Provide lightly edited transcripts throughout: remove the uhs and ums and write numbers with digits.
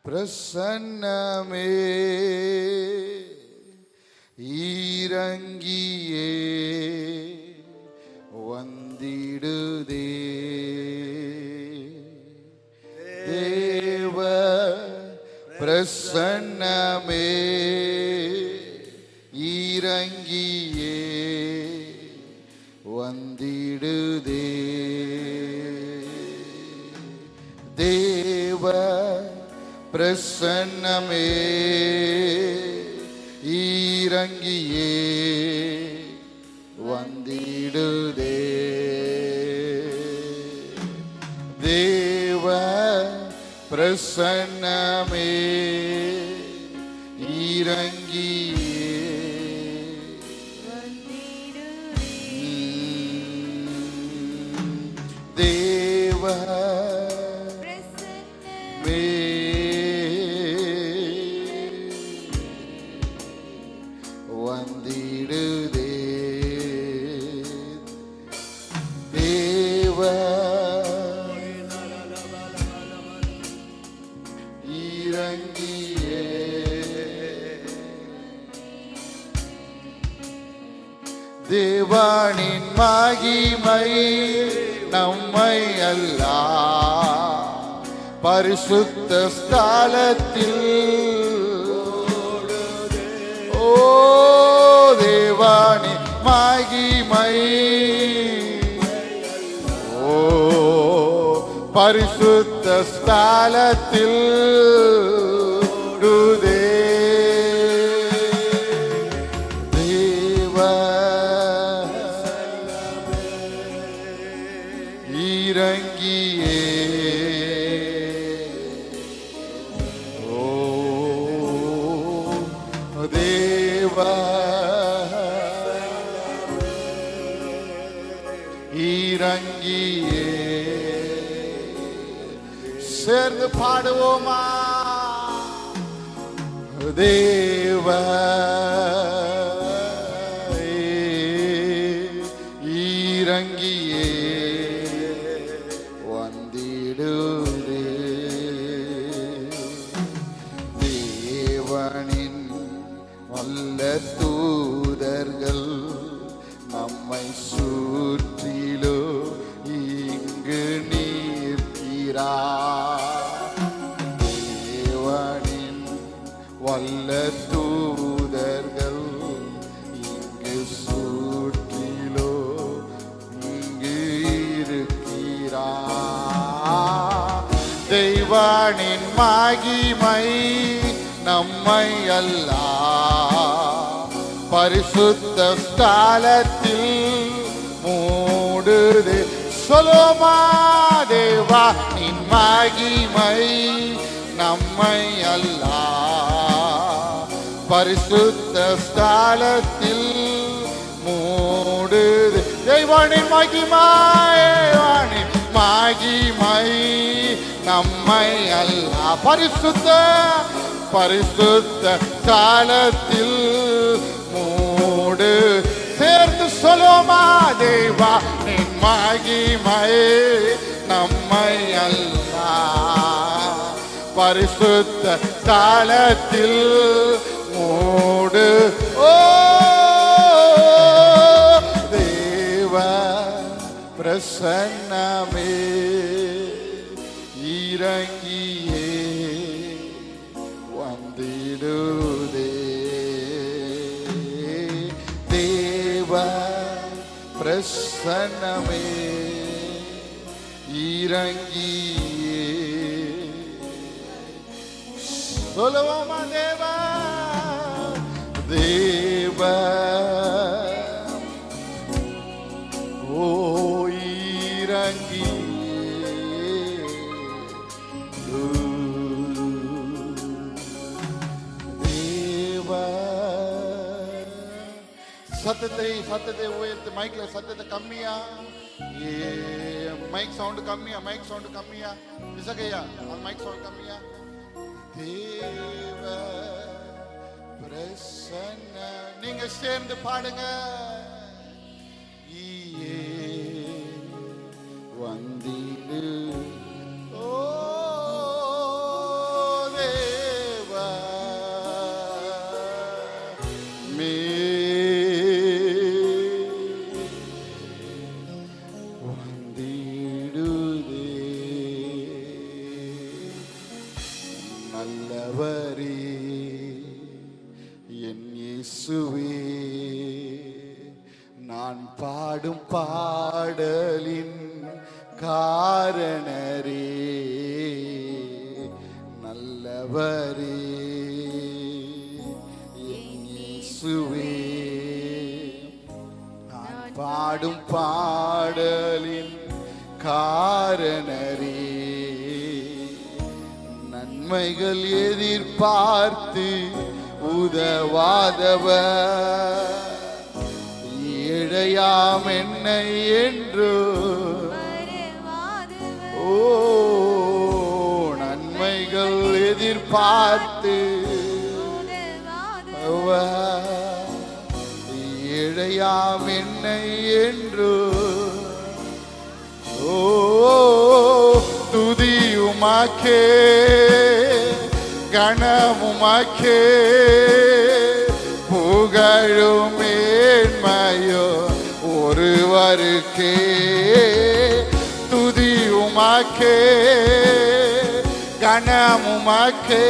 பிரசன்னமே ஈரங்கியே வந்திடுதே தேவ பிரசன்னமே ஈரங்கியே வந்திடுதே தேவ பிரசன்னமே ஈரங்கியே வந்திடுதே தேவ பிரசன்னமே ஈரங்கியே தேவ வந்திடுதே தேவ ஈரங்கியே தேவனின் மகிமை நம்மை அல்லா பரிசுத்த ஸ்தலத்தில் தேவனின் மகிமை பரிசுத்த ஸ்தலத்தில் தேவ ஈரங்கியே தேவ ஈரங்கியே சேர்ந்து பாடுவோமா தேவ ஈரங்கியே வந்திடுதே தேவனின் வல்ல தூதர்கள் நம்மை சுற்றிலோ இங்கு நீர்க்கிறார் தேவனின் வல்ல தூதர்கள் இங்கு சுற்றிலோ இங்கு இருக்கிறார் தேவனின் மகிமை நம்மை அல்லா பரிசுத்த ஸ்தலத்தில் மூடுதே சொல்லுமா தேவா நின் மகிமை நம்மை அல்லா பரிசுத்த ஸ்தலத்தில் மூடுதே தேவனின் மகிமை மகிமை நம்மை அல்லா பரிசுத்த ஸ்தலத்தில் மூடு சேர்ந்து சொல்லுமா தேவா நின் மகிமை நம்மை அல்லா பரிசுத்த ஸ்தலத்தில் மூடு தேவ பிரசன்னமே ஈரங்கியே வந்திடுதே தேவ பிரசன்னமே ஈரங்கியே சொல்லுவோமா தேவா தேவ ஓ ஈரங்கியே சத்தத்தை உயர்த்து மைக்ல சத்தத்தை கம்மியா மைக் சவுண்ட் கம்மியா விசகையா மைக் சவுண்ட் கம்மியா தேவ பிரசன்ன நீங்க சேர்ந்து பாடுங்க வந்திடு ஓ தேவ நான் பாடும் பாடலின் காரணரே, நல்லவரே இயேசுவே. நான் பாடும் பாடலின் காரணரே, நன்மைகள் எதிர்பார்த்து உதவாதவர், ஏழையாம் என்னை என்றோ. ஓ, நன்மைகள் எதிர்பார்த்து ஏழையாம் என்னை என்றோ. ஓ, துதி உமக்கே, கணமுமக்கே, புகழும் மேன்மையோ ஒருவருக்கே. துதி உமக்கே, கணமுமக்கே,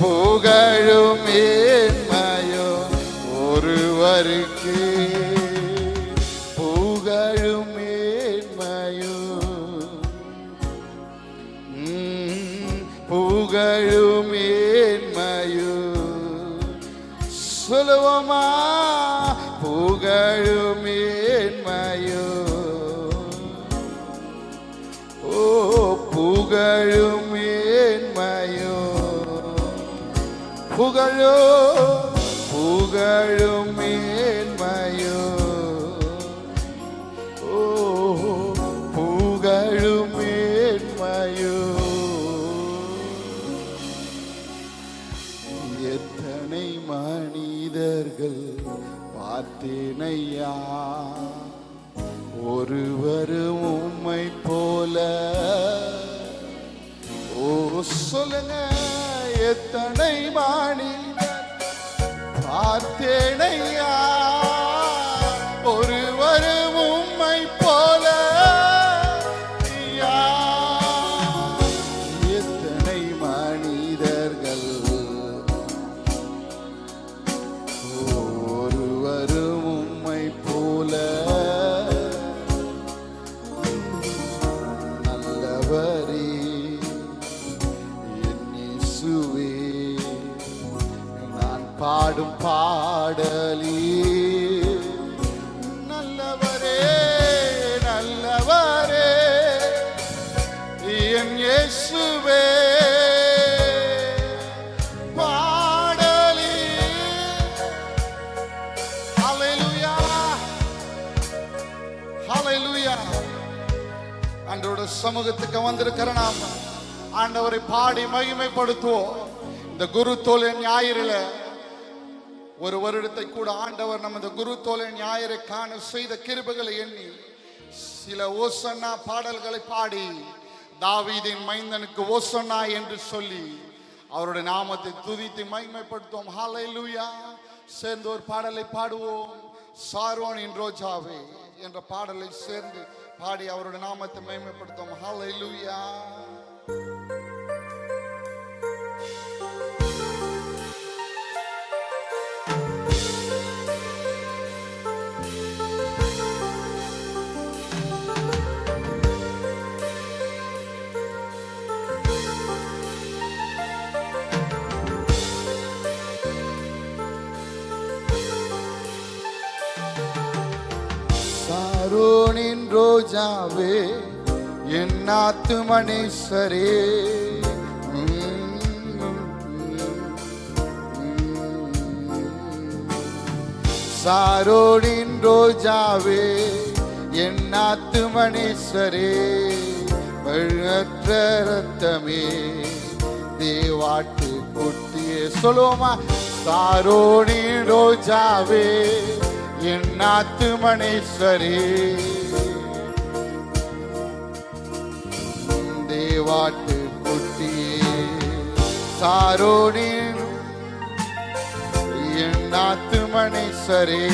புகழும் மேன்மையோ ஒருவருக்கே. புகழும் மேன்மையோ, புகழும் மேன்மையோ சொல்லுவோமா? புகழும் மேன்மையோ, ஓ புகழும் மேன்மையோ, புகழோ புகழும் மேன்மையோ, ஓ புகழும் மேன்மையோ. எத்தனை மனிதர்கள் பார்த்தேனையா, ஒருவரும் உம்மை போல. ஓ சொல்லுங்க, எத்தனை மனிதர் பார்த்தேனையா, ஒருவரும் உம்மை போல. எத்தனை மனிதர்கள் ஒருவரும் உம்மை போல. நல்லவரே என் இயேசுவே, நான் பாடும் பாடலி. நல்லவரே நல்லவரே என் இயேசுவே, பாடலி. ஹல்லேலூயா ஹல்லேலூயா. ஆண்டவருடைய சமூகத்துக்கு வந்திருக்கிற நாம் ஆண்டவரை பாடி மகிமைப்படுத்துவோம். இந்த குரு தோலை ஞாயிறில ஒரு வருடத்தை கூட ஆண்டவர் நமது குரு தோலை ஞாயிறை காண செய்த கிருபைகளை எண்ணி சில ஓசன்னா பாடல்களை பாடி, தாவீதின் மைந்தனுக்கு ஓசன்னா என்று சொல்லி அவருடைய நாமத்தை துதித்து மகிமைப்படுத்துவோம். ஹல்லேலூயா. சேர்ந்து ஒரு பாடலை பாடுவோம். சாரோனின் ரோஜாவே என்ற பாடலை சேர்ந்து பாடி அவருடைய நாமத்தை மகிமைப்படுத்துவோம். ஹல்லேலூயா. சாரோனின் ரோஜாவே என் ஆத்துமனேஸ்வரே, சாரோனின் ரோஜாவே என் ஆத்துமனேஸ்வரே, வெள்ளற்ற ரத்தமே தேவாட்டு குட்டியே. சொல்லுவோமா? சாரோனின் ரோஜாவே என் ஆத்துமனேஸ்வரே, தேவாட்டு குட்டியே. சாரோனின் என் ஆத்துமனேஸ்வரே,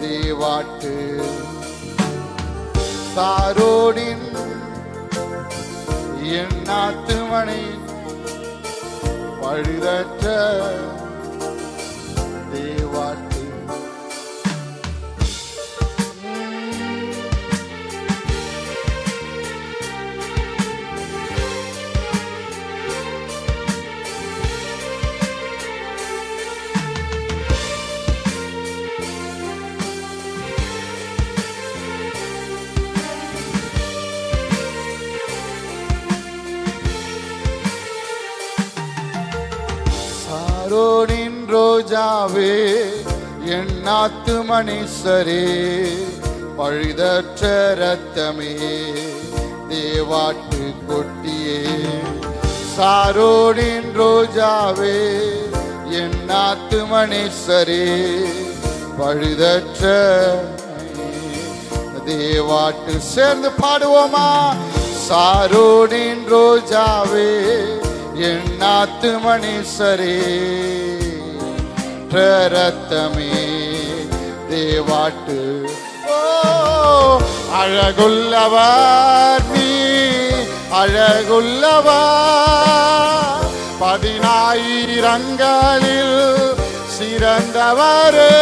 தேவாட்டு. சாரோனின் என் ஆத்துமனை பழுதற்ற தேவாட்டு சாரோனின் ரோஜாவே என் நாத்து மணிசரே பழுதற்ற ரத்தமே தேவாட்டு கொட்டியே சாரோனின் ரோஜாவே என் நாத்து மணிசரே பழுதற்ற தேவாட்டு சேர்ந்து பாடுவோமா சாரோனின் ரோஜாவே என் நாத்து மணிசரே ரத்தமே தேவாட்டு ஓ அழகுள்ளவர் நீ அழகுள்ளவர் 10000ங்களில் சிறந்தவரே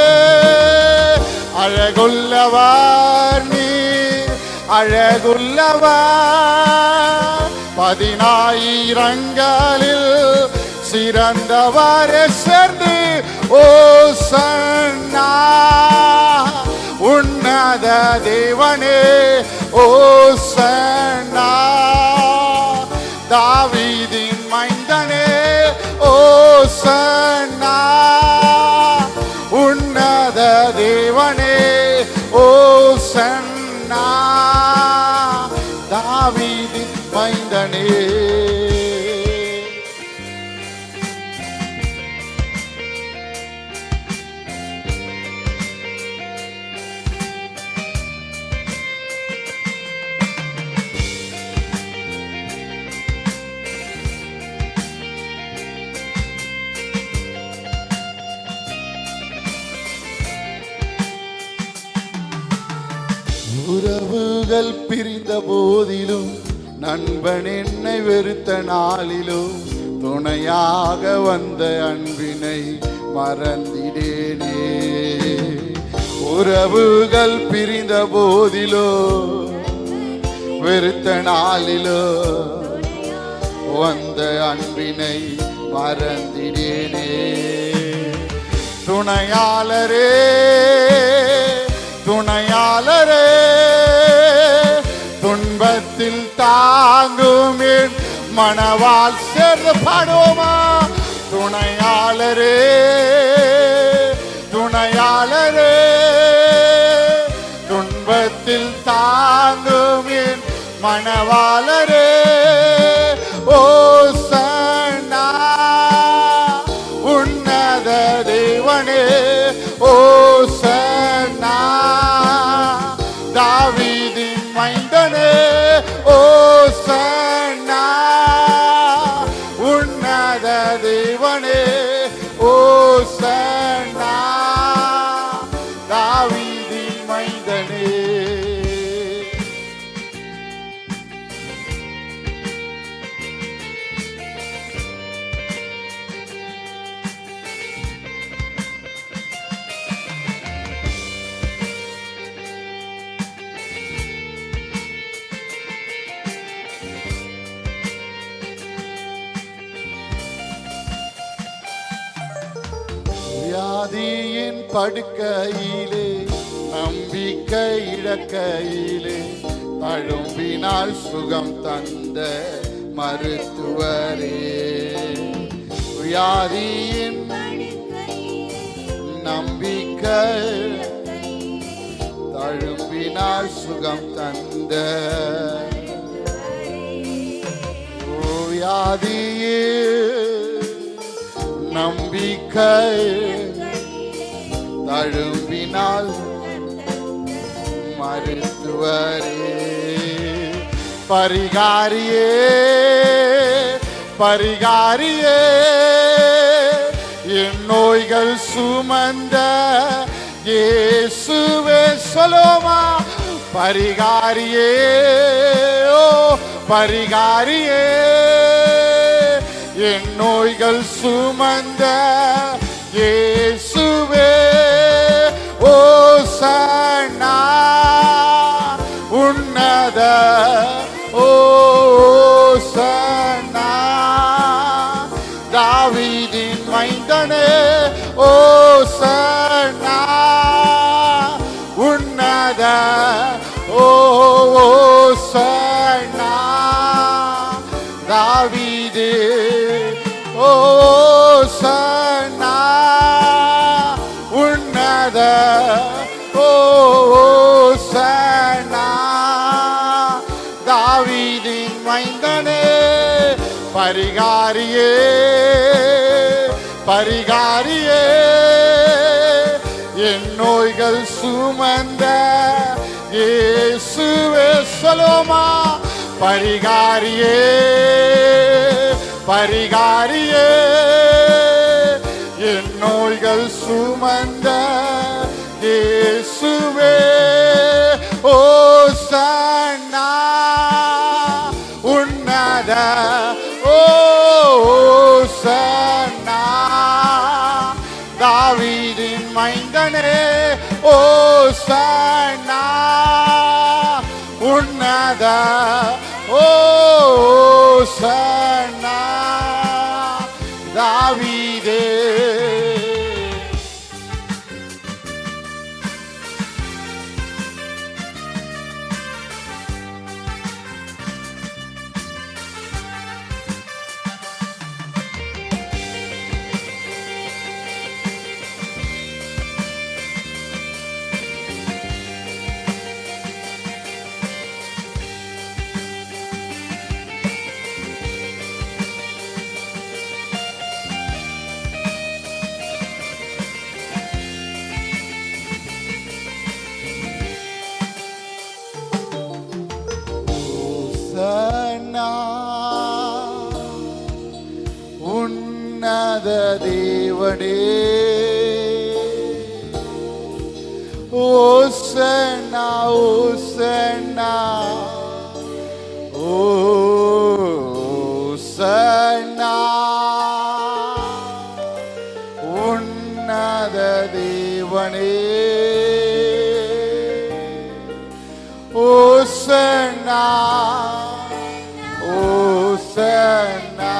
அழகுள்ளவர் நீ அழகுள்ளவர் 10000ங்களில் சிறந்தவரே சேர்ந்து ஓசன்னா உன்னத தேவனே ஓசன்னா தாவீதின் மைந்தனே ஓசன்னா உன்னத தேவனே ஓசன்னா தாவீதின் மைந்தனே உறவுகள் பிரிந்த போதிலும் நண்பன் என்னை வெறுத்த நாளிலும் துணையாக வந்த அன்பினை மறந்திடேனே உறவுகள் பிரிந்த போதிலோ வெறுத்த நாளிலோ வந்த அன்பினை மறந்திடேனே துணையாளரே துணையாளரே துன்பத்தில் தாங்கும் என் மனவால் சேர்ந்து பாடுவோமா துணையாளரே துணையாளரே துன்பத்தில் தாங்கும் என் மனவாளரே ஓசன்னா உன்னத தேவனே ஓசன்னா தாவீதின் மைந்தனே ஓசன்னா உன்னத தேவனே ஓசன்னா தாவீதின் மைந்தனே வியாதியின் படுக்கையிலே நம்பிக்கை இழக்கையிலே தழும்பினால் சுகம் தந்த மருத்துவரே வியாதியின் நம்பிக்கை தழும்பினால் சுகம் தந்த வியாதியே நம்பிக்கை தழும்பினால் மருத்துவரே பரிகாரியே பரிகாரியே என் நோய்கள் சுமந்த இயேசுவே சொல்லுமா பரிகாரியே ஓ பரிகாரியே என் நோய்கள் சுமந்த இயேசுவே ஓசன்னா உன்னத ஓசன்னா தாவீதின் மைந்தனே ஓசன்னா உன்னத ஓசன்னா தாவீது ஓசன்னா உன்னத ஓசன்னா தாவீதின் மைந்தனே பரிகாரியே பரிகாரியே என் நோய்கள் சுமந்த இயேசுவே சொல்லுவோமா பரிகாரியே பரிகாரியே என் நோய்கள் சுமந்த இயேசுவே ஓசன்னா உன்னத ஓசன்னா தாவீதின் மைந்தனே ஓசன்னா உன்னத ஓசன்னா தாவீதே உன்னத தேவனே ஓசன்னா ஓசன்னா ஓசன்னா உன்னத தேவனே ஓசன்னா ஓசன்னா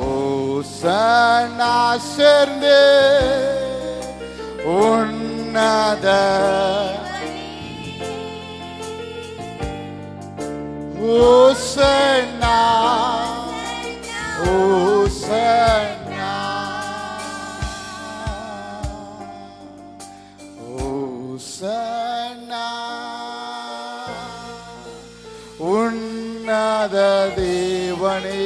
ஓசன்னா சேர்ந்து உன்னத ஓசன்னா ஓசன்னா ஓசன்னா உன்னத தேவனே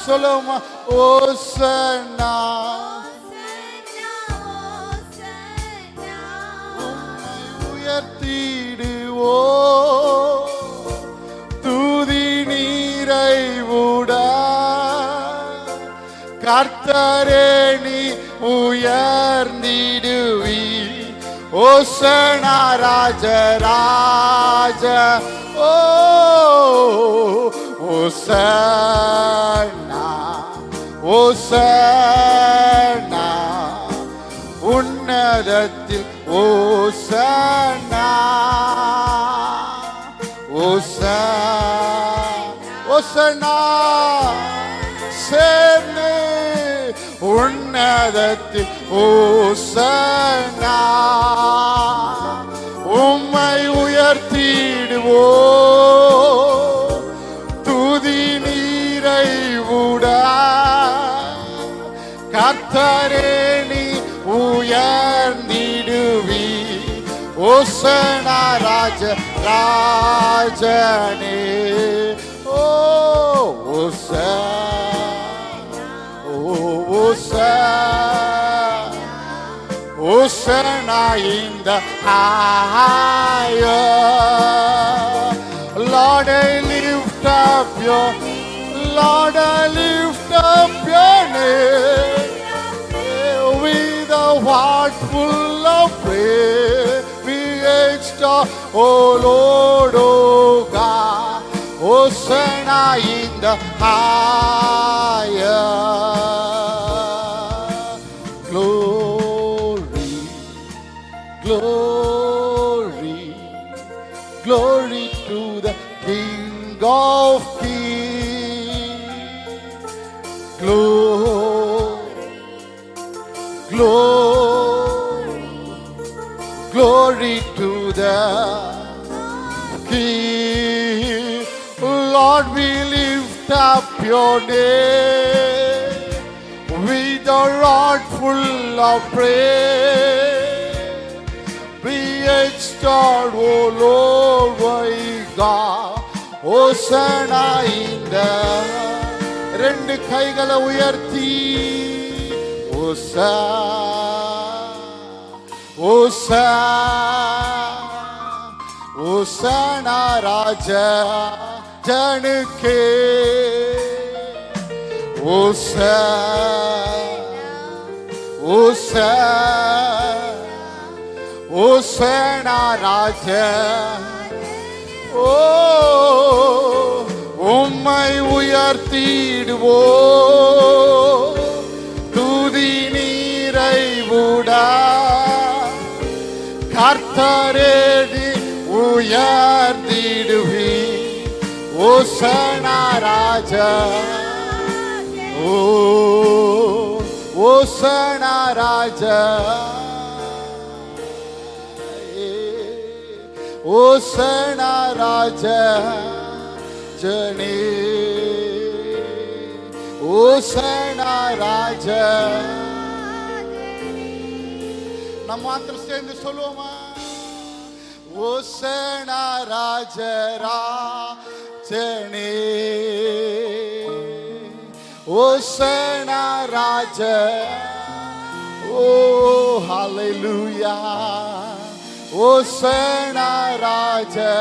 சொல்லுமா ஓசன்னா உயர்த்திடுவோ துதி நீரை விட கர்த்தரே நீ உயர்ந்திடுவி ஓசனா ராஜ ராஜ ஓ ஓசன்னா ஓசன்னா உன்னதத்தில் ஓசன்னா ஓசன்னா சேர்ந்து உன்னதத்தில் ஓசன்னா உம்மை உயர்த்திடுவோ துதி நீரை விட கர்த்தரே நீ உயர்ந்திடுவி ஓசனா ராஜ ராஜனே ஓ Hosanna in the higher. Lord, I lift up your, Lord, I lift up your name with a heart full of praise. We extol, oh Lord, oh God, Hosanna in the higher. Glory, glory, glory to the King of Kings. Glory, glory, glory to the King. Lord, we lift up your name with a heart full of praise. Be extolled, O Lord, my God, Hosanna in the. ரெண்டு கைகளை உயர்த்தி Hosanna ராஜா ஜனுக்கே. Hosanna ராஜா. ஓ உம்மை உயர்த்திடுவோ துதி நீரை விடா கர்த்தரேதி உயர்த்திடுவி. Hosanna ராஜா. ஓ Hosanna ராஜா. Hosanna ராஜா ஜனே. Hosanna ராஜா. நம்ம மாத்திரம் சேர்ந்து சொல்லுவோமா? Hosanna ராஜா ராஜனே. Hosanna ராஜா. Oh hallelujah. Hosanna ராஜா.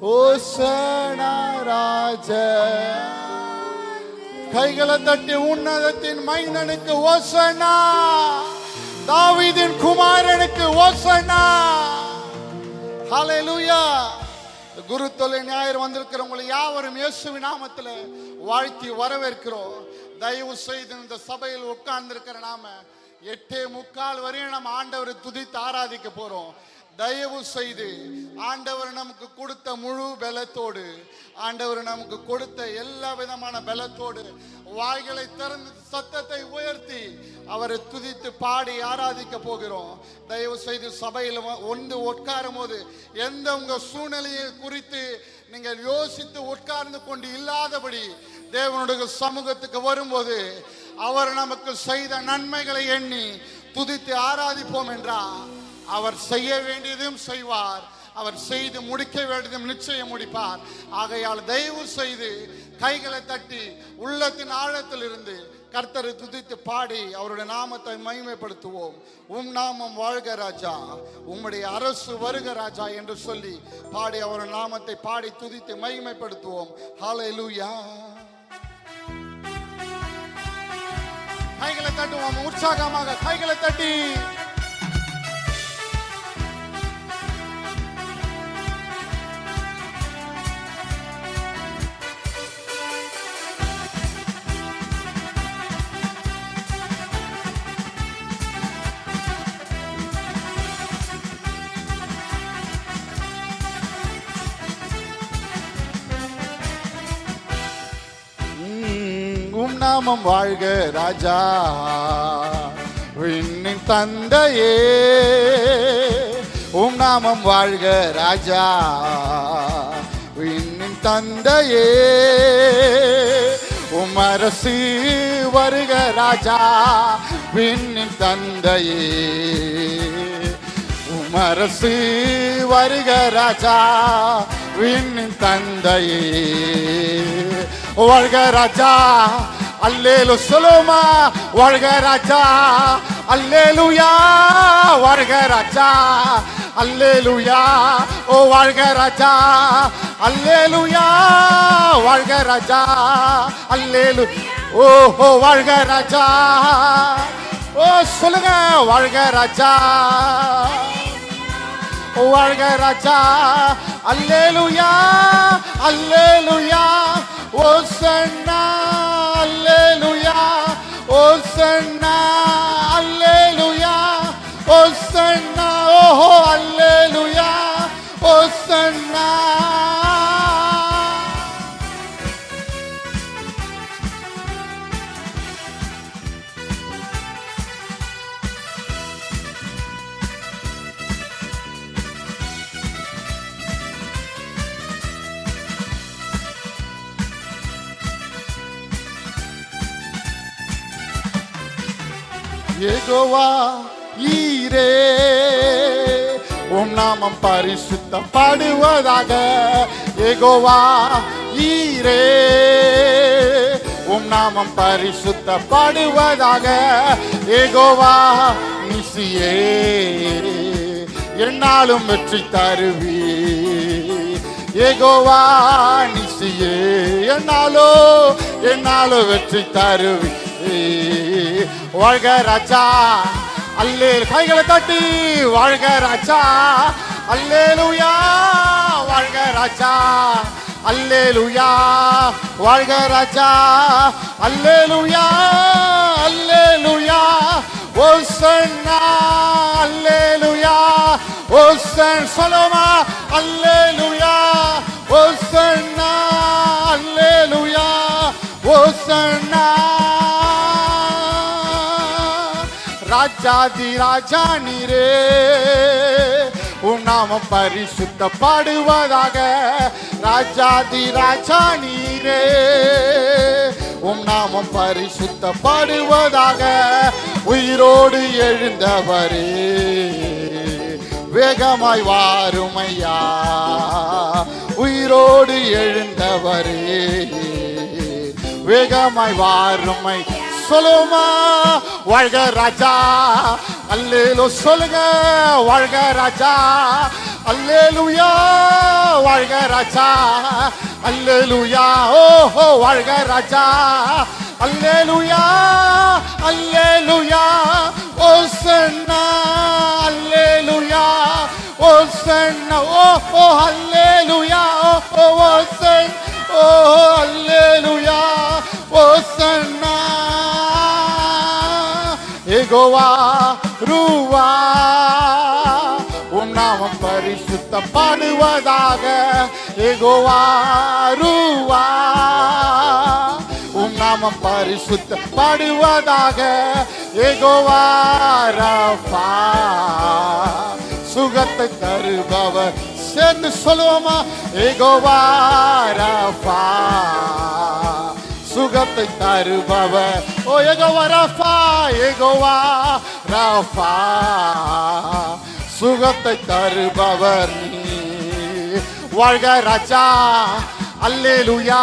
Hosanna ராஜா. கைகளை தட்டி உன்னதத்தின் மைந்தனுக்கு ஓசன்னா, தாவீதின் குமாரனுக்கு ஓசன்னா. ஹல்லேலூயா. குருத்தொலை ஞாயிறு வந்திருக்கிறவங்களை யாவரும் இயேசுவின் நாமத்தில் வாழ்த்தி வரவேற்கிறோம். தயவு செய்து இந்த சபையில் உட்கார்ந்திருக்கிற நாம 8:45 வரையும் நம்ம ஆண்டவரை துதித்து ஆராதிக்க போறோம். தயவு செய்து ஆண்டவர் நமக்கு கொடுத்த முழு பலத்தோடு, ஆண்டவர் நமக்கு கொடுத்த எல்லா விதமான பலத்தோடு வாய்களை திறந்து சத்தத்தை உயர்த்தி அவரை துதித்து பாடி ஆராதிக்க போகிறோம். தயவு செய்து சபையில் ஒன்று உட்காரும் போது எந்த உங்க சூழ்நிலையை குறித்து நீங்கள் யோசித்து உட்கார்ந்து கொண்டு இல்லாதபடி தேவனுடைய சமூகத்துக்கு வரும்போது அவர் நமக்கு செய்த நன்மைகளை எண்ணி துதித்து ஆராதிப்போம் என்றால் அவர் செய்ய வேண்டியதும் செய்வார், அவர் செய்து முடிக்க வேண்டியதும் நிச்சயம் முடிப்பார். ஆகையால் தயவு செய்து கைகளை தட்டி உள்ளத்தின் ஆழத்தில் இருந்து கர்த்தரை துதித்து பாடி அவருடைய நாமத்தை மகிமைப்படுத்துவோம். உம் நாமம் வாழ்க ராஜா, உம்முடைய அரசு வருக ராஜா என்று சொல்லி பாடி அவருடைய நாமத்தை பாடி துதித்து மகிமைப்படுத்துவோம். ஹல்லேலூயா. கைகளை தட்டுவோம் உற்சாகமாக, கைகளை தட்டி. நாமம் வாழ்க ராஜா, விண்ணின் தந்தையே. உம் நாமம் வாழ்க ராஜா, விண்ணின் தந்தையே. உம் அரசு வருக ராஜா, விண்ணின் தந்தையே. உம் அரசு வருக ராஜா, விண்ணின் தந்தையே. வாழ்க ராஜா, அல்லேலூயா சொல்லுமா. வாழ்க ராஜா, அல்லேலூயா வாழ்க ராஜா அல்லேலூயா ஓ வாழ்க ராஜா அல்லேலூயா வாழ்க ராஜா அல்லேலூ ஓ வாழ்க ராஜா ஓ சொல்லுங்க வாழ்க ராஜா வாழ்க ராஜா அல்லேலூயா அல்லேலூயா ஓசன்னா அல்லேலூயா ஓசன்னா அல்லேலூயா ஓசன்னா ஓஹோ அல்லேலூயா ஓசன்னா யெகோவா ஈரே உம் நாமம் பரிசுத்தப்படுவதாக யெகோவா ஈரே உம் நாமம் பரிசுத்தப்படுவதாக யெகோவா நிசியே என்னாலும் வெற்றி தருவி யெகோவா நிசியே என்னாலும் வெற்றி தருவி வாழ்க ராஜா அல்லே கைகளை தட்டி வாழ்க ராஜா அல்லேலூயா வாழ்க ராஜா அல்லேலூயா வாழ்க ராஜா அல்லேலூயா அல்லேலூயா ஓசன்னா அல்லேலூயா ஓசன் சொல்லுமா அல்லேலூயா ஓசன்னா அல்லேலூயா ஓசன்னா ராஜாதி ராஜா நீரே உம் நாமம் பரிசுத்தப்படுவதாக ராஜாதி ராஜா நீரே உம் நாமம் பரிசுத்தப்படுவதாக உயிரோடு எழுந்தவரே வேகமாய் வாருமையா உயிரோடு எழுந்தவரே வேகமாய் வாருமை சொல்லுமா வாழ்க ராஜா அல்லேலோ சொல்லுங்க வாழ்க ராஜா அல்லேலூயா வாழ்க ராஜா அல்லேலூயா ஓஹோ வாழ்க ராஜா அல்லேலூயா அல்லேலூயா ஓசன்னா அல்லேலூயா ஓசன்னா ஓஹோ அல்லேலூயா ஓஹோ ஓசன் ஓஹோ அல்லேலூயா ஓசன்னா யெகோவா ரூவா உம் நாமம் பரிசுத்தப்படுவதாக யெகோவா ரூவா உம் நாமம் பரிசுத்தப்படுவதாக யெகோவா ரஃபா சுகத்தை தருபவர் சேர்ந்து சொல்லுவோமா யெகோவா ரஃபா சுகத்தை தருபவர் ஓ யெகோவா ரஃபா யெகோவா ரஃபா சுகத்தை தருபவர் நீ வாழ்க ராஜா அல்லேலூயா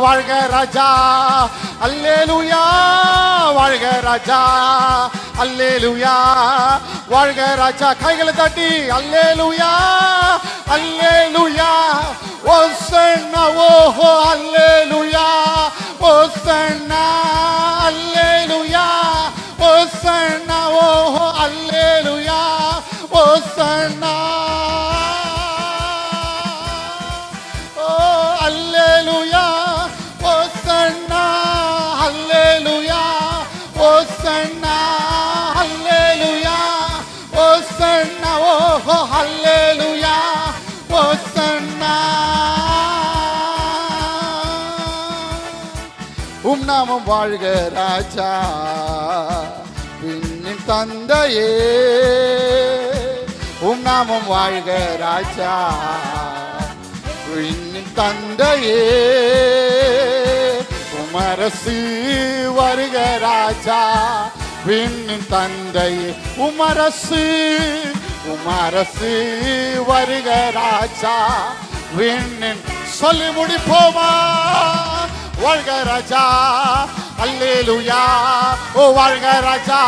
வாழ்க ராஜா அல்லேலூயா வாழ்க ராஜா அல்லேலூயா வாழ்க ராஜா கைகளை தட்டி அல்லேலூயா அல்லேலூயா ஓசன்னா ஓஹோ அல்லேலூயா ஓசன்னா அல்லேலூயா ஓசன்னா ஓஹோ அல்லேலூயா ஓசன்னா ஓ அல்லேலூயா ஓசன்னா அல்லேலூயா ஓசன்னா அல்லேலூயா ஓசன்னா ஓஹோ அல்லேலூயா ஓசன்னா உம் நாமம் வாழ்க ராஜா விண்ணின் தந்தையே உம் நாமம் வாழ்க ராஜா விண்ணின் தந்தையே உமரசு வருக ராஜா விண்ணின் தந்தையே உமரசு வருக ராஜா விண்ணின் சொல்லி முடிப்போமா வாழ்க ராஜா அல்லேலூயா ஓ வாழ்க ராஜா,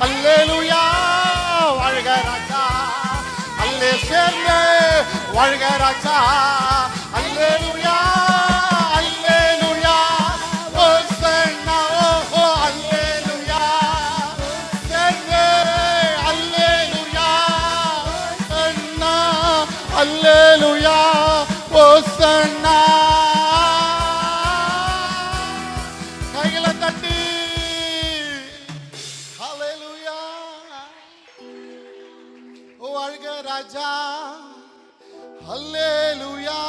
அல்லேலூயா, வாழ்க ராஜா, அல்லே சேர்ந்து வாழ்க ராஜா, அல்லேலூயா, அல்லேலூயா, ஓசன்னா, ஓ அல்லேலூயா, சேர்ந்து அல்லேலூயா, அண்ணா அல்லேலூயா, ஓசன்னா. கைகளை தட்டி அல்லேலூயா, வாழ்க ராஜா, அல்லேலூயா,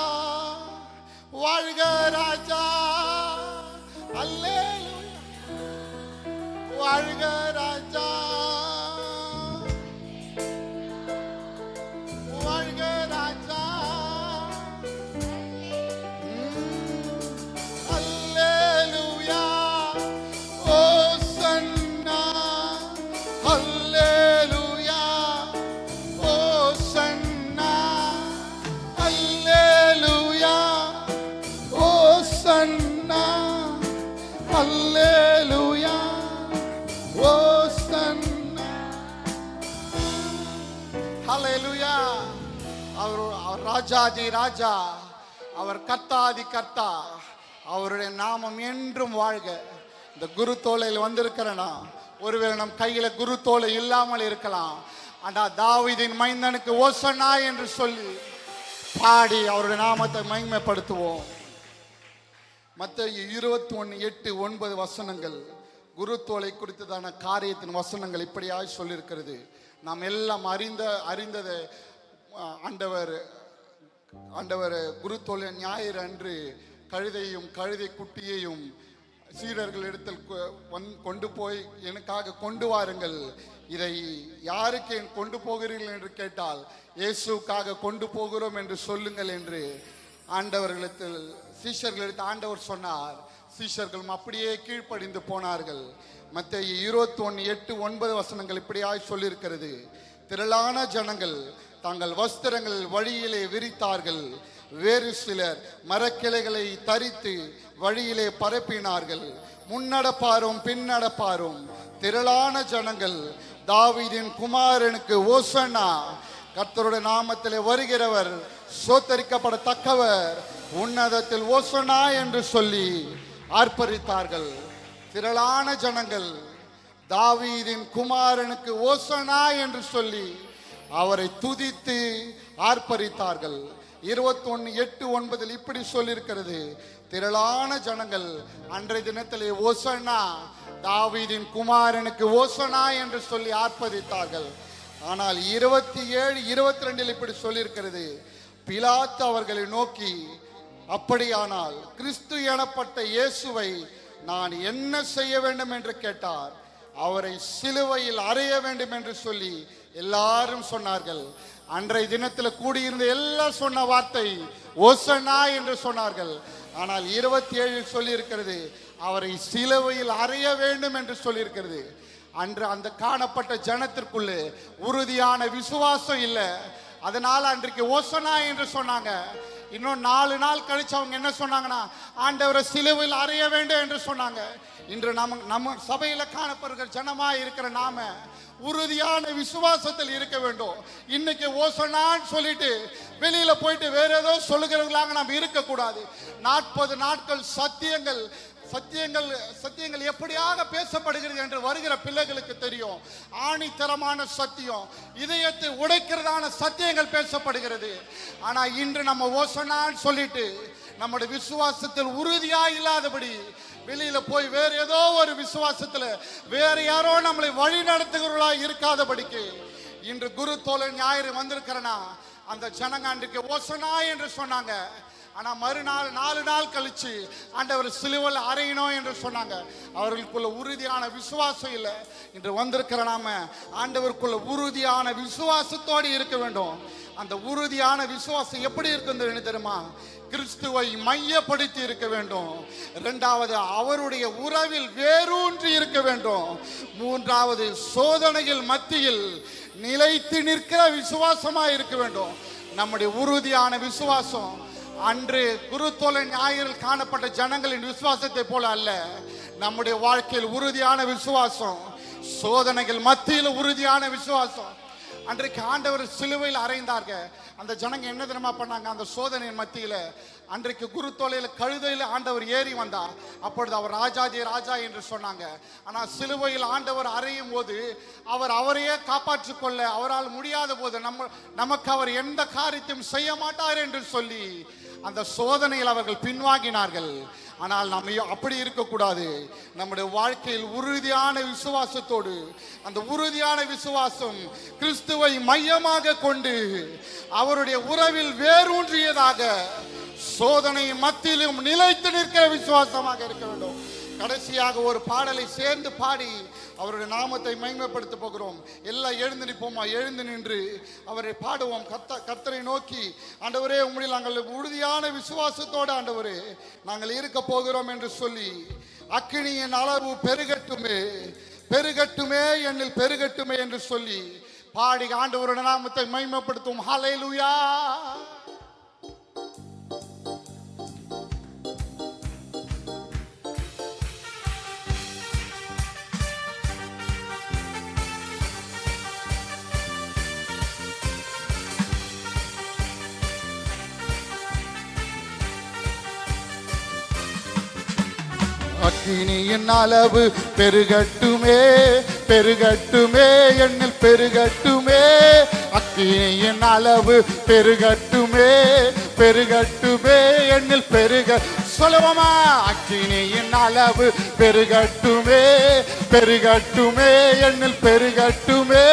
வாழ்க ராஜா, அல்லேலூயா, வாழ்க ராஜா, வாழ்க ராஜா, அல்லேலூயா, ஓசன்னா, அல்லேலூயா, ஓசன்னா, அல்லேலூயா, ஓசன்னா, அல்லேலூயா, ஓசன்னா. ஹல்லேலூயா. அவர் ராஜாதி ராஜா, அவர் கர்த்தாதி கர்த்தா, அவருடைய நாமம் என்றும் வாழ்க. இந்த குரு தோலையில் வந்திருக்கிறனா, ஒருவேளை நம் கையில குரு தோலை இல்லாமல் இருக்கலாம். ஆனா தாவீதின் மைந்தனுக்கு ஓசன்னா என்று சொல்லி பாடி அவருடைய நாமத்தை மகிமைப்படுத்துவோம். மத்தேயு 21:8-9 வசனங்கள் குரு தோலை குறித்ததான காரியத்தின் வசனங்கள் இப்படியாய் சொல்லியிருக்கிறது. நாம் எல்லாம் அறிந்ததை ஆண்டவர் குரு தோலை ஞாயிறு அன்று கழுதையும் கழுதை குட்டியையும் சீடர்கள் இடத்தில் கொண்டு போய் எனக்காக கொண்டு வாருங்கள், இதை யாருக்கு கொண்டு போகிறீர்கள் என்று கேட்டால் இயேசுக்காக கொண்டு போகிறோம் என்று சொல்லுங்கள் என்று ஆண்டவர்களிடத்தில் சீஷர்களிடத்தில் ஆண்டவர் சொன்னார். சீஷர்களும் அப்படியே கீழ்ப்படிந்து போனார்கள். மத்தேயு 21:8-9 வசனங்கள் இப்படியாய் சொல்லியிருக்கிறது. திரளான ஜனங்கள் தங்கள் வஸ்திரங்கள் வழியிலே விரித்தார்கள், வேறு சிலர் மரக்கிளைகளை தரித்து வழியிலே பரப்பினார்கள். முன்னடப்பாரும் பின்னடப்பாரும் திரளான ஜனங்கள் தாவீதின் குமாரனுக்கு ஓசன்னா, கர்த்தருடைய நாமத்திலே வருகிறவர் சோத்தரிக்கப்படத்தக்கவர், உன்னதத்தில் ஓசன்னா என்று சொல்லி ஆர்ப்பரித்தார்கள். திரளான ஜனங்கள் தாவீதின் குமாரனுக்கு ஓசன்னா என்று சொல்லி அவரை துதித்து ஆர்ப்பரித்தார்கள். 21:8-9 இப்படி சொல்லியிருக்கிறது. திரளான ஜனங்கள் அன்றைய தினத்திலே ஓசன்னா, தாவீதின் குமாரனுக்கு ஓசன்னா என்று சொல்லி ஆர்ப்பரித்தார்கள். ஆனால் 27-22 இப்படி சொல்லியிருக்கிறது. பிலாத்து அவர்களை நோக்கி, அப்படியானால் கிறிஸ்து எனப்பட்ட இயேசுவை நான் என்ன செய்ய வேண்டும் என்று கேட்டார். அவரை சிலுவையில் அறைய வேண்டும் என்று சொல்லி எல்லாரும் சொன்னார்கள். அன்றைய தினத்தில் கூடியிருந்த எல்லாம் சொன்ன வார்த்தை ஓசன்னா என்று சொன்னார்கள். ஆனால் 27 சொல்லி இருக்கிறது, அவரை சிலுவையில் அறைய வேண்டும் என்று சொல்லியிருக்கிறது. அன்று அந்த காணப்பட்ட ஜனத்திற்குள்ளே உறுதியான விசுவாசம் இல்லை. அதனால அன்றைக்கு ஓசன்னா என்று சொன்னாங்க. இன்னும் 4 நாள் கழிச்சு அவங்க என்ன சொன்னாங்கன்னா, ஆண்டவரை சிலுவையில் அறைய வேண்டும் என்று சொன்னாங்க. இன்று நம்ம சபையில காணப்படுகிற ஜனமா இருக்கிற நாம உறுதியான விசுவாசத்தில் இருக்க வேண்டும். இன்னைக்கு ஓசனான்னு சொல்லிட்டு வெளியில போயிட்டு வேற ஏதோ சொல்லுகிறவங்களாக நாம் இருக்கக்கூடாது. 40 நாட்கள் சத்தியங்கள் எப்படியாக பேசப்படுகிறது என்று வருகிற பிள்ளைகளுக்கு தெரியும். ஆணித்தரமான சத்தியம், இதயத்தை உடைக்கிறதான சத்தியங்கள் பேசப்படுகிறது. ஆனா இன்று நம்ம ஓசனான்னு சொல்லிட்டு நம்முடைய விசுவாசத்தில் உறுதியா இல்லாதபடி வெளியில போய் வேற ஏதோ ஒரு விசுவாசத்துல வேற யாரோ நம்மளை வழி நடத்துகிறவர்களா இருக்காதபடிக்கு இன்று குரு தோலை ஞாயிறு வந்திருக்கிறனா, அந்த ஜனங்க அன்றைக்கு ஓசனா என்று சொன்னாங்க. ஆனா மறுநாள் 4 நாள் கழிச்சு ஆண்டவர் சிலுவையில் அறையணும் என்று சொன்னாங்க. அவர்களுக்குள்ள உறுதியான விசுவாசம் இல்லை. இன்று வந்திருக்கிற நாம ஆண்டவருக்குள்ள உறுதியான விசுவாசத்தோடு இருக்க வேண்டும். அந்த உறுதியான விசுவாசம் எப்படி இருக்குது தெரியுமா? கிறிஸ்துவை மையப்படுத்தி இருக்க வேண்டும். 2வது அவருடைய உறவில் வேரூன்றி இருக்க வேண்டும். 3வது சோதனையில் மத்தியில் நிலைத்து நிற்கிற விசுவாசமா இருக்க வேண்டும். நம்முடைய உறுதியான விசுவாசம் அன்று குருத்தோலை ஞாயிறில் காணப்பட்ட ஜனங்களின் விசுவாசத்தை போல அல்ல. நம்முடைய வாழ்க்கையில் உறுதியான விசுவாசம், சோதனைகள் மத்தியில் உறுதியான விசுவாசம். அன்றைக்கு ஆண்டவர் சிலுவையில் அறைந்தார்கள். அந்த ஜனங்க என்ன தெரியுமா பண்ணாங்க? அந்த சோதனையின் மத்தியில் அன்றைக்கு குருத்தோலையில் கழுதையில் ஆண்டவர் ஏறி வந்தார். அப்பொழுது அவர் ராஜாஜி ராஜா என்று சொன்னாங்க. ஆனால் சிலுவையில் ஆண்டவர் அறையும் போது அவர் அவரையே காப்பாற்றிக் கொள்ள அவரால் முடியாத போது நமக்கு அவர் எந்த காரியத்தையும் செய்ய மாட்டார் என்று சொல்லி அந்த சோதனையில் அவர்கள் பின்வாங்கினார்கள். ஆனால் நம்ம அப்படி இருக்கக்கூடாது. நம்முடைய வாழ்க்கையில் உறுதியான விசுவாசத்தோடு, அந்த உறுதியான விசுவாசம் கிறிஸ்துவை மையமாக கொண்டு அவருடைய உறவில் வேரூன்றியதாக சோதனை மத்தியிலும் நிலைத்து நிற்கிற விசுவாசமாக இருக்க வேண்டும். கடைசியாக ஒரு பாடலை சேர்ந்து பாடி அவருடைய நாமத்தை மகிமைப்படுத்த போகிறோம். எல்லாம் எழுந்து நிற்போமா? எழுந்து நின்று அவரை பாடுவோம். கர்த்தரை நோக்கி, ஆண்டவரே உம்முடைய நாங்கள் உறுதியான விசுவாசத்தோடு ஆண்டவரே நாங்கள் இருக்க போகிறோம் என்று சொல்லி, அக்கினியின் அளவு பெருகட்டுமே பெருகட்டுமே என்னில் பெருகட்டுமே என்று சொல்லி பாடி ஆண்டவருடைய நாமத்தை மகிமைப்படுத்துவோம். ஹல்லேலூயா. அக்கினியின் அளவு பெருகட்டுமே பெருகட்டுமே என்னில் பெருகட்டுமே. அக்கினியின் அளவு பெருகட்டுமே பெருகட்டுமே என்னில் சொல்லுவோமா? அக்கினியின் அளவு பெருகட்டுமே பெருகட்டுமே என்னில் பெருகட்டுமே.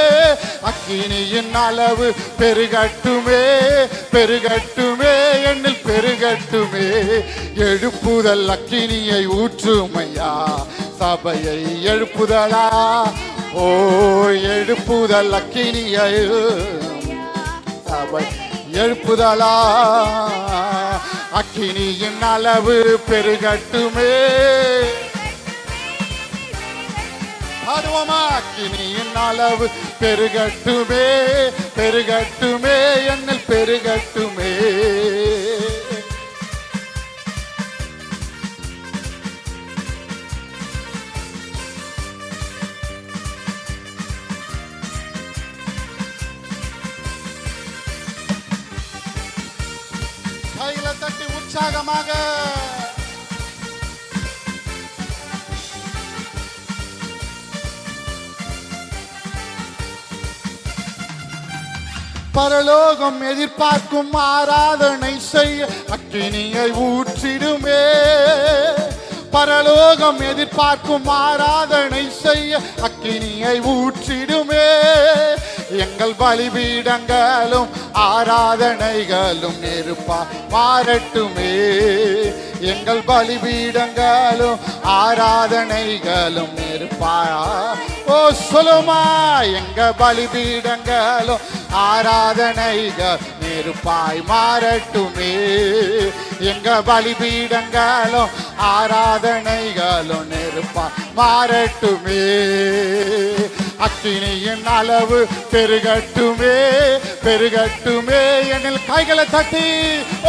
அக்கினியின் அளவு பெருகட்டுமே பெருகட்டுமே என்னில் பெருகட்டுமே. எழுப்புதல் அக்கினியை ஊற்றுமையா, சபையை எழுப்புதலா? ஓ எழுப்புதல் அக்கினியை சபை எழுப்புதலா? அக்கினியின் அளவு பெருகட்டுமே. அக்கினியின் அளவு பெருகட்டுமே பெருகட்டுமே என்னில் பெருகட்டுமே. கைகளை தட்டி உற்சாகமாக பரலோகம் எதிர்பார்க்கும் ஆராதனை செய்ய அக்கினியை ஊற்றிடுமே. பரலோகம் எதிர்பார்க்கும் ஆராதனை செய்ய அக்கினியை ஊற்றிடுமே. எங்கள் பலிபீடங்களும் ஆராதனைகளும் நெருப்பா மாறட்டுமே. எங்கள் பலிபீடங்களும் ஆராதனைகளும் நெருப்பா. ஓ சொல்லுமா? எங்க பலிபீடங்களும் ஆராதனைகள் நெருப்பாய் மாறட்டுமே. எங்க பலிபீடங்களும் ஆராதனைகளும் நெருப்பாய் மாறட்டுமே. அக்கினியின் அளவு பெருகட்டுமே பெருகட்டுமே என்னில் கைகளை தட்டி.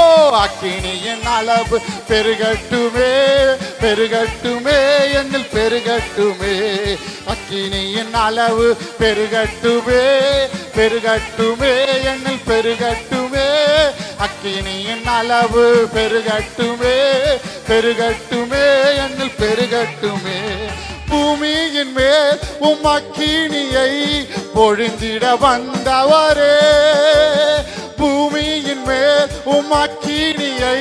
ஓ அக்கினியின் அளவு பெருகட்டுமே பெருகட்டுமே என்னில் பெருகட்டுமே. அக்கினியின் அளவு பெருகட்டுமே பெருகட்டுமே என்னில் பெருகட்டுமே. அக்கினியின் அளவு பெருகட்டுமே பெருகட்டுமே என்னில் பெருகட்டுமே. பூமியின் மேல் உம் அக்கினியை பொழிந்திட வந்தவரே. பூமியின் மேல் உம் அக்கினியை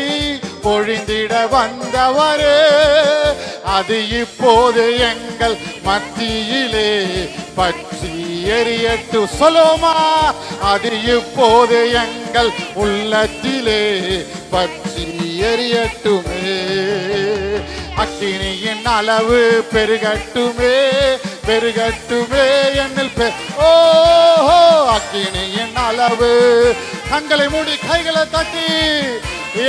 பொழிந்திட வந்தவரே. அது இப்போது எங்கள் மத்தியிலே பற்றி எரியட்டு. சொல்லுமா? அது இப்போது எங்கள் உள்ளத்திலே பற்றி எரியட்டுமே. அக்கினியின் அளவு பெருகட்டுமே பெருகட்டுமே என்னில் ஓஹோ. அக்கினியின் அளவு கண்களை மூடி கைகளை தட்டி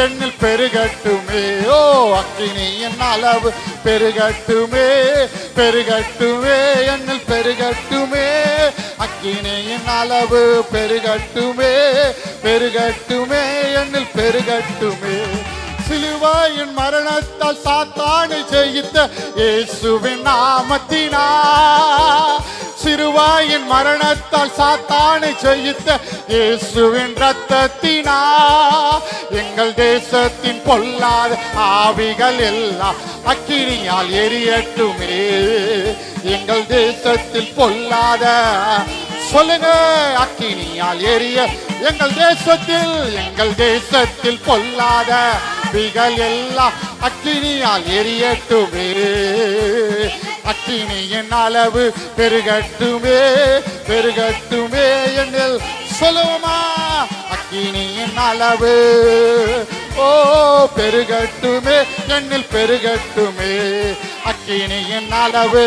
என்னில் பெருகட்டுமே. ஓ அக்கினியின் அளவு பெருகட்டுமே பெருகட்டுமே என்னில் பெருகட்டுமே. அக்கினியின் அளவு பெருகட்டுமே பெருகட்டுமே என்னில் பெருகட்டுமே. சிலுவையின் மரண மரணத்தால் சாத்தானை ஜெயித்த இயேசுவின் நாமத்தினா, சிறுவாயின் மரணத்தால் சாத்தானை ஜெயித்த இயேசுவின் இரத்தத்தினா, எங்கள் தேசத்தின் பொல்லாத ஆவிகள் எல்லாம் அக்கினியால் எரியட்டுமே. எங்கள் தேசத்தில் பொல்லாத, சொல்லுங்க, அக்கினியால் எரிய எங்கள் தேசத்தில் பொல்லாத ஆவிகள் எல்லாம் அக்கினியால் எரியட்டுமே. அக்கினியின் அளவு பெருகட்டுமே, பெருகட்டுமே என்னில், சொல்லுவோமா, அக்கினியின் அளவு ஓ பெருகட்டுமே என்னில், பெருகட்டுமே அக்கினியின் அளவு.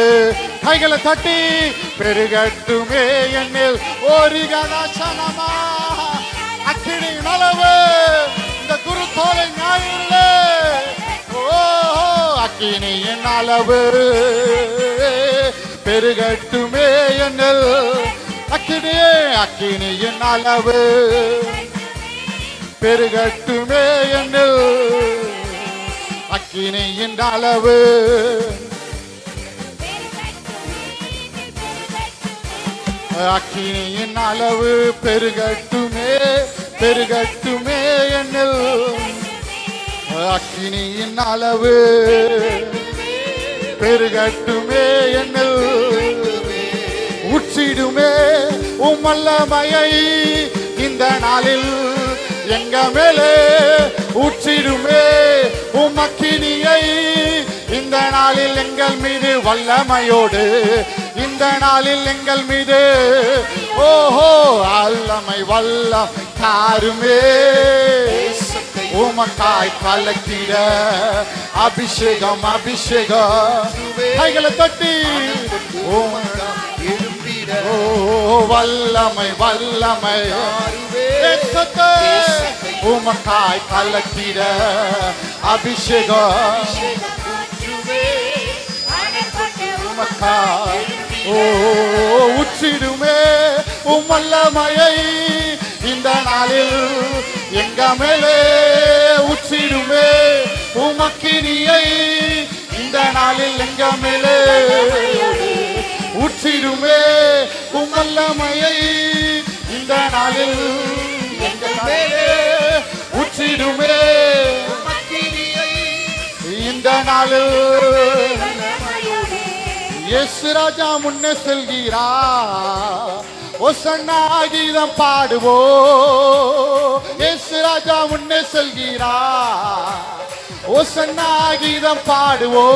கைகளை தட்டி பெருகட்டுமே என்னில், ஓரிகதாசனமா அக்கினியின் அளவு. இந்த குருத்தோலை ஞாயிறிலே ஓ அக்கினியின் அளவு பெருகட்டுமே என்னில், அக்கினியே அக்கினியின் அளவு பெருகட்டுமே என்னில், அக்கினியின் அளவு. அக்கினியின் அளவு பெருகட்டுமே, பெருகட்டுமே என்னில், அக்கினியின் அளவு பெருகட்டுமே என்னில். உச்சிடுமே உம்மல்லமையை இந்த நாளில் எங்க மேலே, ஊற்றிடுமே உமக்கினியை இந்த நாளில் எங்கள் மீது வல்லமையோடு, இந்த நாளில் எங்கள் மீது ஓஹோ அல்லமை வல்லம் தாருமே. உமக்காய் கலக்கிட அபிஷேகம், அபிஷேகம். கைகளை தட்டி ஓ வல்லமை, வல்லமை உமக்காய் கலக்கிட அபிஷேகம், உமக்காய் ஓ உச்சிடுமே உம்மல்லமையை இந்த நாளில் எங்க மேலே, உச்சிடுமே உமக்கினியை இந்த நாளில் எங்க மேலே, உச்சிடுமே உம்மல்லமையை இந்த நாளில் எங்கள் மேலே, உச்சிடுமே இந்த நாளில். இயேசு ராஜா முன்னே செல்கிறா, ஒசன்னா கீதம் பாடுவோ. இயேசு ராஜா முன்னே செல்கிறா, ஒசன்னா கீதம் பாடுவோ.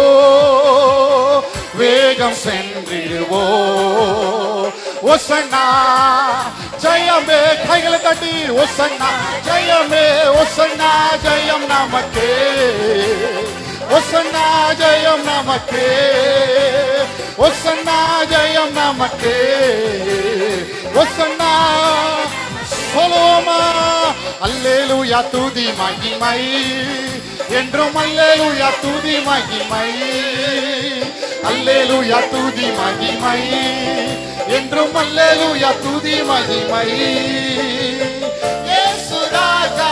வேகம் சென்றிடுவோ ஒசன்னா ஜெயமே. கைகளை தட்டி ஒசன்னா ஜெயமே, ஒசன்னா ஜெயம் நமக்கே, ஒசன்னா ஜெயம் நமக்கே, ஒசன்னா ஜெயம் நமக்கே, ஒசன்னா. சொல்லுவோமா, அல்லேலூயா துதி மகிமை என்றும், அல்லேலூயா துதி மகிமை, அல்லேலூயா துதி மகிமை என்றும், அல்லேலூயா துதி மகிமை. இயேசு ராஜா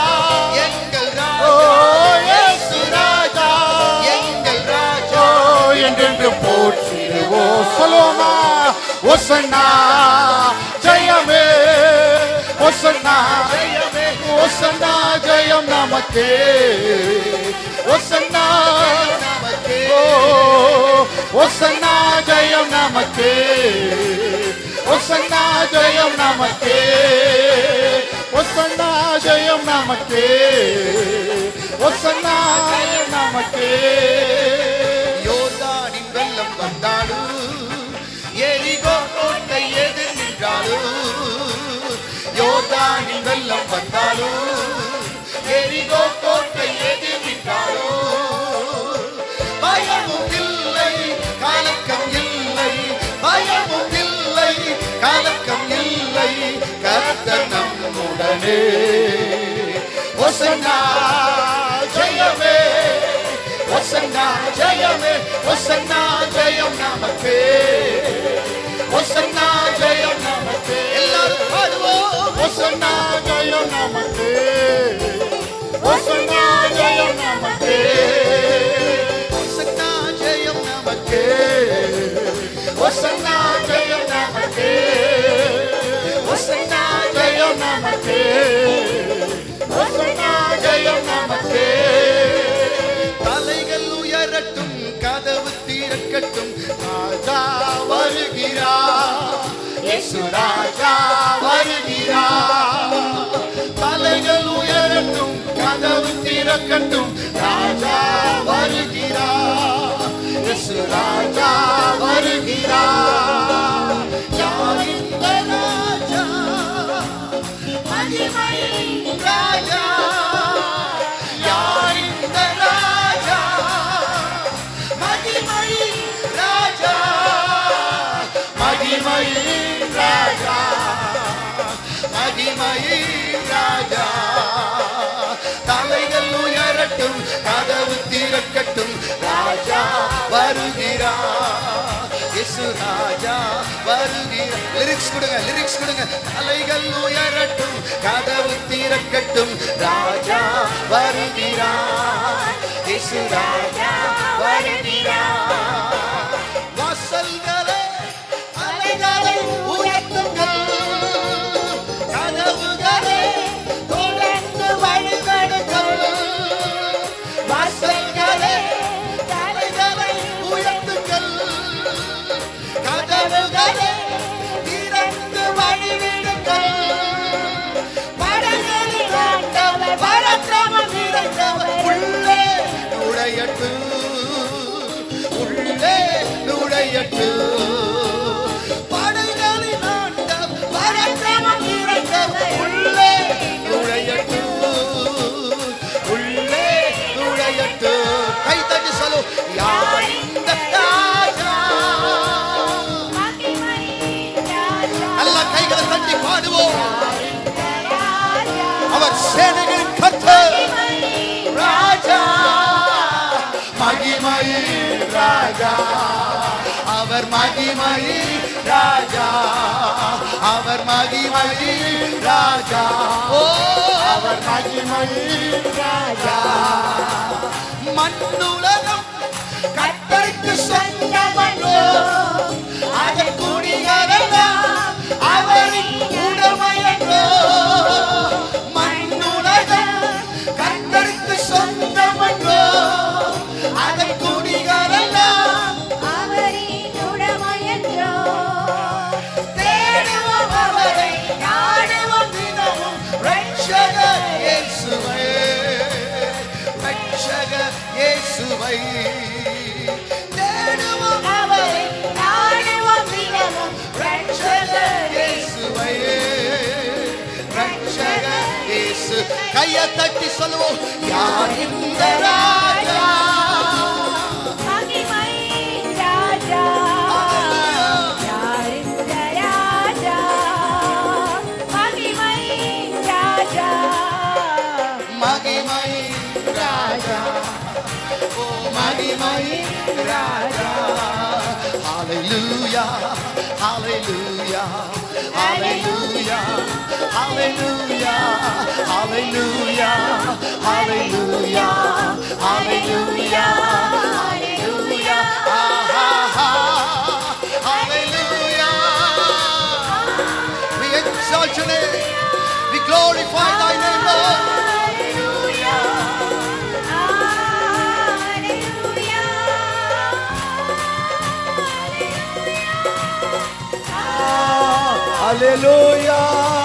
எங்கள் ராஜா, இயேசு ராஜா எங்கள் ராஜா என்றென்று போற்றிடுவோ. சொல்லுவோமா, ஒசன்னா ஜெயமே, ஒசன்னா ஜெயமே, ஒசன்னா ஜெயம் நமக்கே, ஒசன்னா நமக்கே, ஒசன்னா ஜெயம் நமக்கே, ஒசன்னா ஜெயம் நமக்கே, ஒசன்னா ஜெயம் நமக்கே, ஒசன்னா நமக்கே. யோர்தானின் வெள்ளம் வந்தாலும், எரிகோ கோட்டை எதிர் நின்றாலும், யோர்தானின் வெள்ளம் வந்தாலும், எரிகோ கோட்டை எதிர் நின்றாலும், பயமும் இல்லை கலக்கம் இல்லை, பயமும் இல்லை கலக்கம் இல்லை, கர்த்தர் நம்முடனே. ஒசன்னா ஜெயமே, ஒசன்னா ஜெயமே, ஒசன்னா ஜெயம் நமக்கே, ஒசன்னா ஜெயம் நமக்கே. எல்லாரும் பாடுவோம், ஒசன்னா ஜெயம் நமக்கே, ஒசன்னா ஜெயம் நமக்கே, கதவு திறக்கட்டும், ராஜா வருகிறார், இயேசு ராஜா வருகிறார். யார் இந்த ராஜா? மகிமையின் ராஜா. யார் இந்த ராஜா? மகிமையின் ராஜா. மகிமையின் ராஜா. மகிமையின் ராஜா. தலைகள் உயரட்டும், கதவு திறக்கட்டும், ராஜா வருகிறார், இயேசு ராஜா வருகிறார். லிரிக்ஸ் கொடுங்க, லிரிக்ஸ் கொடுங்க. தலைகள் உயரட்டும், கதவு திறக்கட்டும், ராஜா வருகிறார், இயேசு ராஜா வருகிறார். வாசல்களே அலைகளை உயர்த்துங்கள், கதவுகளே திறந்து வழிபடுங்கள். வாசல்களே தலைகளை உயர்த்துங்கள், கதவுகளே திறந்து வழிவிடுங்கள். படங்களில் ஆண்டவர் பரக்கிரமம் நிறைந்தவர் உள்ளே நுழையட்டும், உள்ளே நுழையட்டும். படங்களில் ஆண்டவர் பரக்கிரமம் நிறைந்தவர் உள்ளே நுழையட்டும், உள்ளே நுழையட்டும். கை தட்டி சொல்லு, யார் இந்த ராஜா? எல்லா கைகளை தட்டி பாடுவோம். அவர் சேனைகளின் கர்த்தர், ராஜா, மகிமையின் ராஜா. அவர் மகிமையின் ராஜா, அவர் மகிமையின் ராஜா. ஓ, அவர் மகிமையின் ராஜா. மண்ணுலகம் கர்த்தருக்கு சொந்தமன்றோ, அதன் குடிகளெல்லாம் அவரின் உடைமையன்றோ. மண்ணுலகம் கர்த்தருக்கு சொந்தமன்றோ, அதன் குடிகளெல்லாம் அவரின் உடைமையன்றோ. தேடுவோம் அவரை, நாடுவோம் தினமும் ரட்சகர் இயேசுவை, ரட்சகர் இயேசுவை. தேடுவோம் அவரை நாடுவோம் தினமும் ரட்சகர் இயேசுவை, ரட்சகர் இயேசு. கையை தட்டி சொல்லுவோம், யார் இந்த ராஜா? மகிமையின் ராஜா. யார் இந்த ராஜா? மகிமையின் ராஜா. மகிமையின் ராஜா. ஓ, மகிமையின் ராஜா. ஹalleluya, ஹalleluya, ஹalleluya, ஹalleluya, ஹalleluya, ஹalleluya, ஹalleluya, ஹalleluya, ஹalleluya. We exalt your name, we glorify thy name, Lord. Hallelujah. Hallelujah. Hallelujah.